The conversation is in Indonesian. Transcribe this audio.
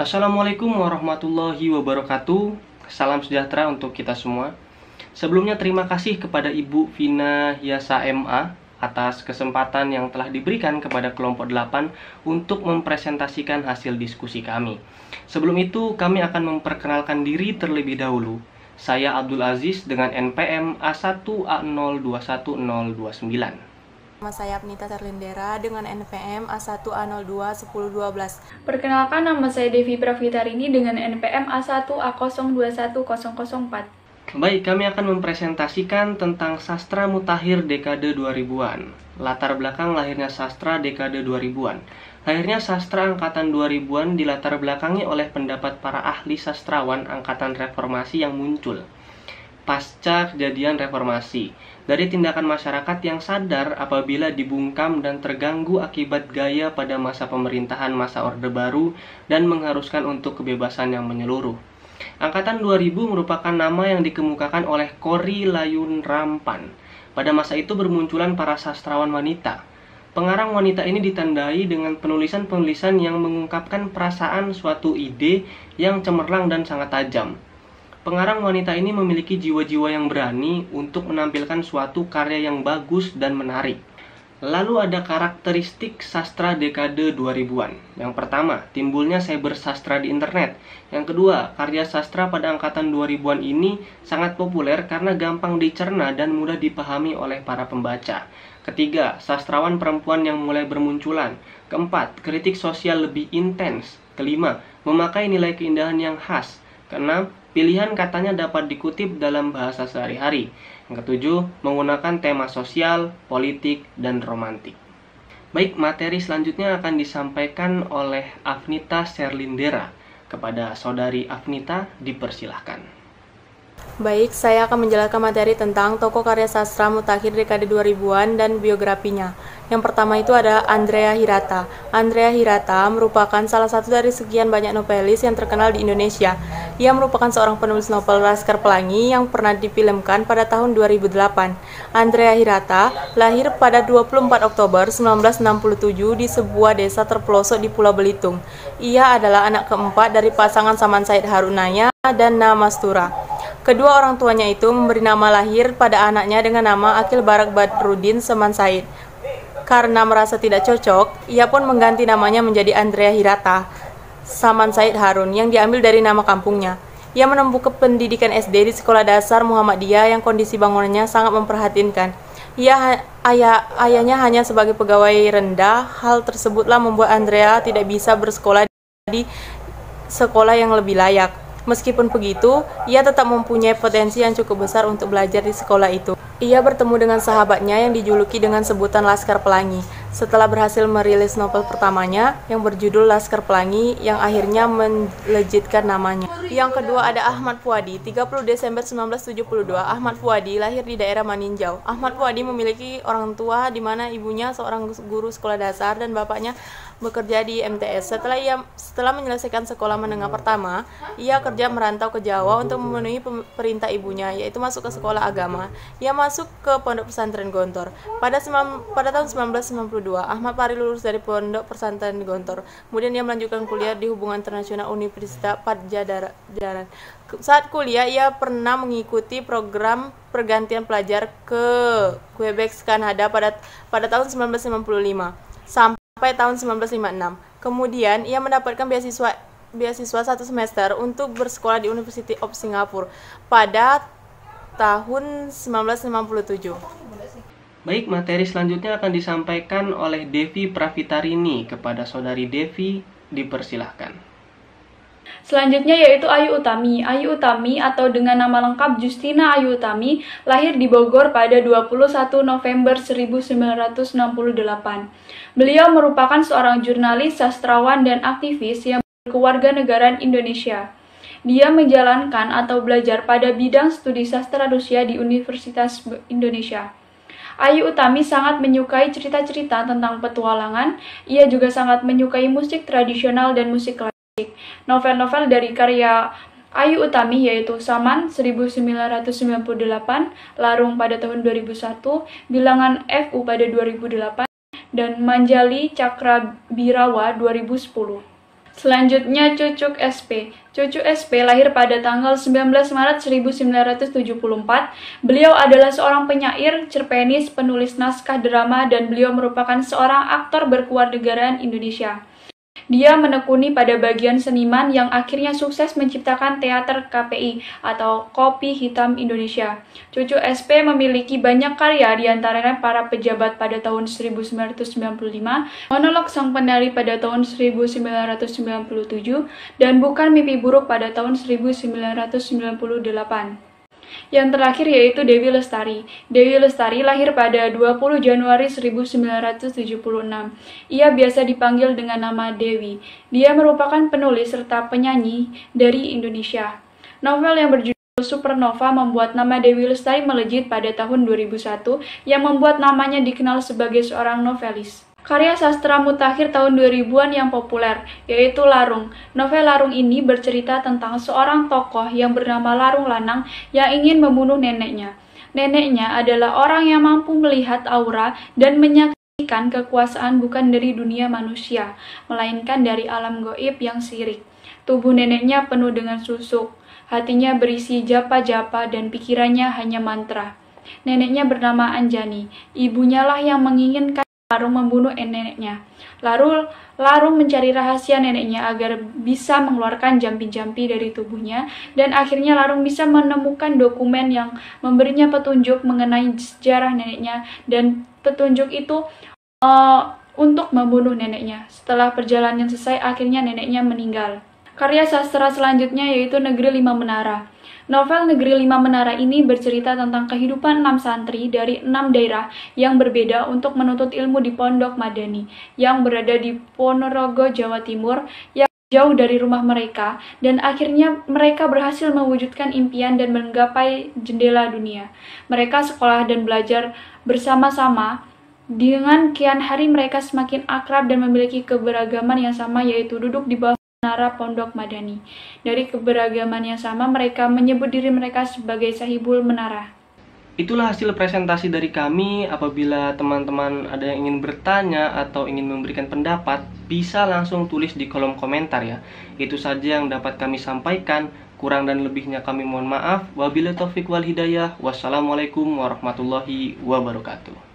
Assalamualaikum warahmatullahi wabarakatuh. Salam sejahtera untuk kita semua. Sebelumnya terima kasih kepada Ibu Vina Hiasa MA atas kesempatan yang telah diberikan kepada kelompok 8 untuk mempresentasikan hasil diskusi kami. Sebelum itu kami akan memperkenalkan diri terlebih dahulu. Saya Abdul Aziz dengan NPM A1A021029. Nama saya Apnita Sarlindera dengan NPM A1A021012. Perkenalkan, nama saya Devi Pravitarini dengan NPM A1A021004. Baik, kami akan mempresentasikan tentang sastra mutakhir dekade 2000-an. Latar belakang lahirnya sastra dekade 2000-an. Lahirnya sastra angkatan 2000-an dilatar belakangi oleh pendapat para ahli sastrawan angkatan reformasi yang muncul pasca kejadian reformasi, dari tindakan masyarakat yang sadar apabila dibungkam dan terganggu akibat gaya pada masa pemerintahan masa Orde Baru dan mengharuskan untuk kebebasan yang menyeluruh. Angkatan 2000 merupakan nama yang dikemukakan oleh Kori Layun Rampan. Pada masa itu bermunculan para sastrawan wanita. Pengarang wanita ini ditandai dengan penulisan-penulisan yang mengungkapkan perasaan suatu ide yang cemerlang dan sangat tajam. Pengarang wanita ini memiliki jiwa-jiwa yang berani untuk menampilkan suatu karya yang bagus dan menarik. Lalu ada karakteristik sastra dekade 2000-an. Yang pertama, timbulnya cyber sastra di internet. Yang kedua, karya sastra pada angkatan 2000-an ini sangat populer karena gampang dicerna dan mudah dipahami oleh para pembaca. Ketiga, sastrawan perempuan yang mulai bermunculan. Keempat, kritik sosial lebih intens. Kelima, memakai nilai keindahan yang khas. Keenam, pilihan katanya dapat dikutip dalam bahasa sehari-hari. Yang ketujuh, menggunakan tema sosial, politik, dan romantik. Baik, materi selanjutnya akan disampaikan oleh Apnita Sarlindera. Kepada saudari Apnita, dipersilahkan. Baik, saya akan menjelaskan materi tentang tokoh karya sastra mutakhir dekade 2000-an dan biografinya. Yang pertama itu ada Andrea Hirata. Andrea Hirata merupakan salah satu dari sekian banyak novelis yang terkenal di Indonesia. Ia merupakan seorang penulis novel Laskar Pelangi yang pernah difilmkan pada tahun 2008. Andrea Hirata lahir pada 24 Oktober 1967 di sebuah desa terpelosok di Pulau Belitung. Ia adalah anak keempat dari pasangan Saman Said Harunaya dan Namastura. Kedua orang tuanya itu memberi nama lahir pada anaknya dengan nama Akil Barak Badrudin Saman Said. Karena merasa tidak cocok, ia pun mengganti namanya menjadi Andrea Hirata Saman Said Harun yang diambil dari nama kampungnya. Ia menempuh pendidikan SD di Sekolah Dasar Muhammadiyah yang kondisi bangunannya sangat memprihatinkan. Ayahnya hanya sebagai pegawai rendah. Hal tersebutlah membuat Andrea tidak bisa bersekolah di sekolah yang lebih layak. Meskipun begitu, ia tetap mempunyai potensi yang cukup besar untuk belajar di sekolah itu. Ia bertemu dengan sahabatnya yang dijuluki dengan sebutan Laskar Pelangi. Setelah berhasil merilis novel pertamanya yang berjudul Laskar Pelangi yang akhirnya melejitkan namanya. Yang kedua ada Ahmad Fuadi. 30 Desember 1972, Ahmad Fuadi lahir di daerah Maninjau. Ahmad Fuadi memiliki orang tua di mana ibunya seorang guru sekolah dasar dan bapaknya bekerja di MTS. Setelah menyelesaikan sekolah menengah pertama, ia kerja merantau ke Jawa untuk memenuhi perintah ibunya, yaitu masuk ke sekolah agama. Ia masuk ke Pondok Pesantren Gontor. Pada tahun 1992, Ahmad Fahri lulus dari Pondok Pesantren Gontor. Kemudian ia melanjutkan kuliah di Hubungan Internasional Universitas Padjadjaran. Saat kuliah, ia pernah mengikuti program pergantian pelajar ke Quebec, Kanada pada tahun 1955 sampai tahun 1956. Kemudian ia mendapatkan beasiswa 1 semester untuk bersekolah di University of Singapore pada tahun 1957. Baik, materi selanjutnya akan disampaikan oleh Devi Pravitarini. Kepada saudari Devi, dipersilahkan. Selanjutnya yaitu Ayu Utami. Ayu Utami atau dengan nama lengkap Justina Ayu Utami lahir di Bogor pada 21 November 1968. Beliau merupakan seorang jurnalis, sastrawan, dan aktivis yang berkewarganegaraan Indonesia. Dia menjalankan atau belajar pada bidang studi sastra Rusia di Universitas Indonesia. Ayu Utami sangat menyukai cerita-cerita tentang petualangan. Ia juga sangat menyukai musik tradisional dan musik klasik. Novel-novel dari karya Ayu Utami yaitu Saman 1998, Larung pada tahun 2001, Bilangan FU pada 2008, dan Manjali Cakrabirawa 2010. Selanjutnya Cucuk SP. Cucuk SP lahir pada tanggal 19 Maret 1974. Beliau adalah seorang penyair, cerpenis, penulis naskah drama, dan beliau merupakan seorang aktor berkewarganegaraan Indonesia. Dia menekuni pada bagian seniman yang akhirnya sukses menciptakan teater KPI atau Kopi Hitam Indonesia. Cucuk SP memiliki banyak karya, diantaranya Para Pejabat pada tahun 1995, Monolog Sang Penari pada tahun 1997, dan Bukan Mimpi Buruk pada tahun 1998. Yang terakhir yaitu Dewi Lestari. Dewi Lestari lahir pada 20 Januari 1976. Ia biasa dipanggil dengan nama Dewi. Dia merupakan penulis serta penyanyi dari Indonesia. Novel yang berjudul Supernova membuat nama Dewi Lestari melejit pada tahun 2001 yang membuat namanya dikenal sebagai seorang novelis. Karya sastra mutakhir tahun 2000-an yang populer, yaitu Larung. Novel Larung ini bercerita tentang seorang tokoh yang bernama Larung Lanang yang ingin membunuh neneknya. Neneknya adalah orang yang mampu melihat aura dan menyaksikan kekuasaan bukan dari dunia manusia, melainkan dari alam gaib yang syirik. Tubuh neneknya penuh dengan susuk, hatinya berisi japa-japa dan pikirannya hanya mantra. Neneknya bernama Anjani, ibunya lah yang menginginkan Larung membunuh neneknya. Larung mencari rahasia neneknya agar bisa mengeluarkan jampi-jampi dari tubuhnya, dan akhirnya Larung bisa menemukan dokumen yang memberinya petunjuk mengenai sejarah neneknya, dan petunjuk itu untuk membunuh neneknya. Setelah perjalanan selesai, akhirnya neneknya meninggal. Karya sastra selanjutnya yaitu Negeri Lima Menara. Novel Negeri Lima Menara ini bercerita tentang kehidupan 6 santri dari 6 daerah yang berbeda untuk menuntut ilmu di Pondok Madani yang berada di Ponorogo, Jawa Timur, yang jauh dari rumah mereka, dan akhirnya mereka berhasil mewujudkan impian dan menggapai jendela dunia. Mereka sekolah dan belajar bersama-sama. Dengan kian hari mereka semakin akrab dan memiliki keberagaman yang sama, yaitu duduk di bawah menara Pondok Madani. Dari keberagaman yang sama, mereka menyebut diri mereka sebagai Sahibul Menara. Itulah hasil presentasi dari kami. Apabila teman-teman ada yang ingin bertanya atau ingin memberikan pendapat, bisa langsung tulis di kolom komentar ya. Itu saja yang dapat kami sampaikan. Kurang dan lebihnya kami mohon maaf. Wabillahi taufiq wal hidayah. Wassalamualaikum warahmatullahi wabarakatuh.